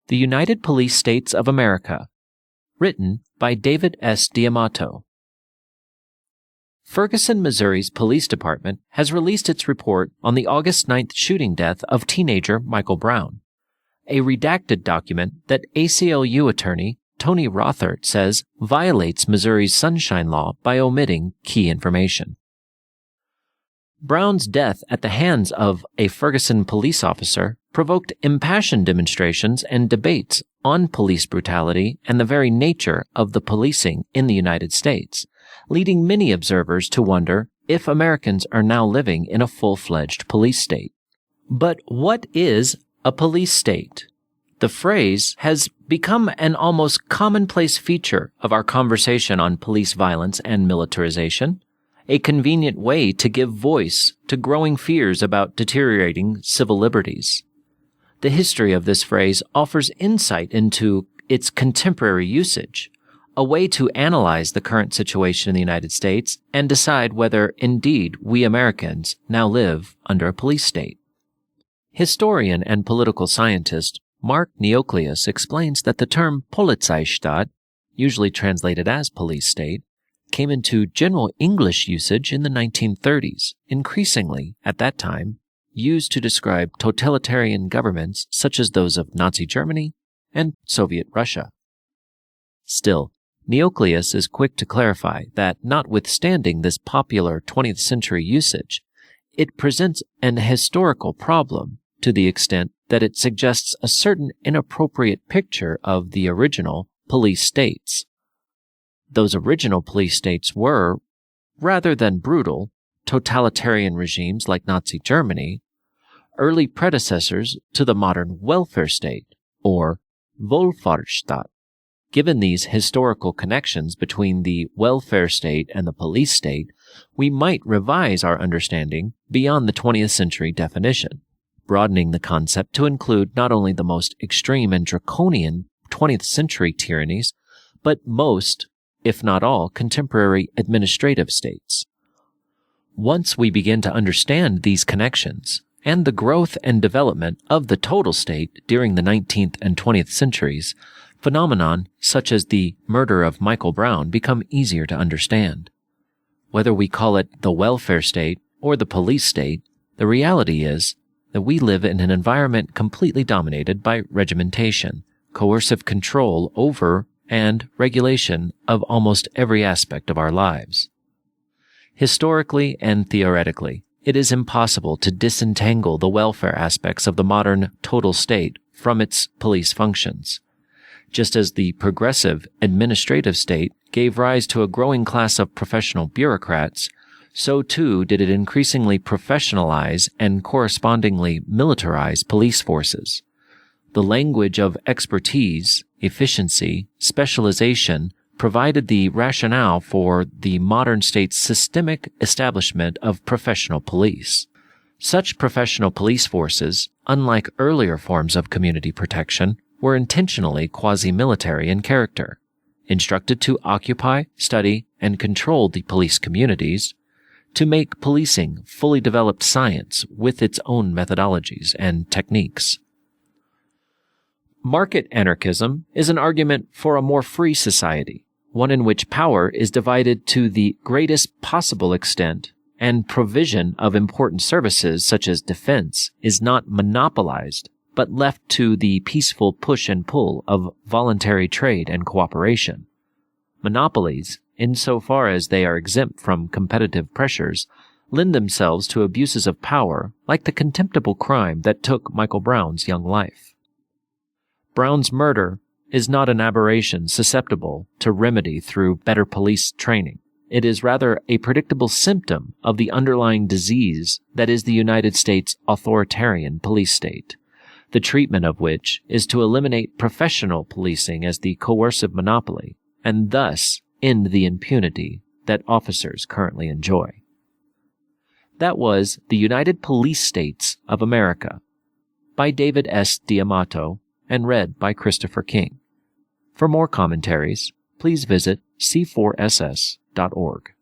The United Police States of America, written by David S. D'Amato. Ferguson, Missouri's police department has released its report on the August 9th shooting death of teenager Michael Brown, a redacted document that ACLU attorney Tony Rothert says violates Missouri's Sunshine Law by omitting key information. Brown's death at the hands of a Ferguson police officer provoked impassioned demonstrations and debates on police brutality and the very nature of the policing in the United States, leading many observers to wonder if Americans are now living in a full-fledged police state. But what is a police state? The phrase has become an almost commonplace feature of our conversation on police violence and militarization, a convenient way to give voice to growing fears about deteriorating civil liberties. The history of this phrase offers insight into its contemporary usage, a way to analyze the current situation in the United States and decide whether, indeed, we Americans now live under a police state. Historian and political scientist Mark Neocleous explains that the term Polizeistaat, usually translated as police state, came into general English usage in the 1930s, increasingly, at that time, used to describe totalitarian governments such as those of Nazi Germany and Soviet Russia. Still, Neocleous is quick to clarify that, notwithstanding this popular 20th century usage, it presents an historical problem to the extent that it suggests a certain inappropriate picture of the original police states. Those original police states were, rather than brutal, totalitarian regimes like Nazi Germany, early predecessors to the modern welfare state, or Wohlfahrtsstaat. Given these historical connections between the welfare state and the police state, we might revise our understanding beyond the 20th century definition, broadening the concept to include not only the most extreme and draconian 20th century tyrannies, but most, if not all, contemporary administrative states. Once we begin to understand these connections and the growth and development of the total state during the 19th and 20th centuries, phenomenon such as the murder of Michael Brown become easier to understand. Whether we call it the welfare state or the police state, the reality is that we live in an environment completely dominated by regimentation, coercive control over and regulation of almost every aspect of our lives. Historically and theoretically, it is impossible to disentangle the welfare aspects of the modern total state from its police functions. Just as the progressive administrative state gave rise to a growing class of professional bureaucrats, so too did it increasingly professionalize and correspondingly militarize police forces. The language of expertise, efficiency, specialization provided the rationale for the modern state's systemic establishment of professional police. Such professional police forces, unlike earlier forms of community protection, were intentionally quasi-military in character, instructed to occupy, study, and control the police communities, to make policing fully developed science with its own methodologies and techniques. Market anarchism is an argument for a more free society, one in which power is divided to the greatest possible extent and provision of important services such as defense is not monopolized but left to the peaceful push and pull of voluntary trade and cooperation. Monopolies, insofar as they are exempt from competitive pressures, lend themselves to abuses of power like the contemptible crime that took Michael Brown's young life. Brown's murder is not an aberration susceptible to remedy through better police training. It is rather a predictable symptom of the underlying disease that is the United States authoritarian police state, the treatment of which is to eliminate professional policing as the coercive monopoly, and thus end the impunity that officers currently enjoy. That was The United Police States of America by David S. D'Amato and read by Christopher King. For more commentaries, please visit c4ss.org.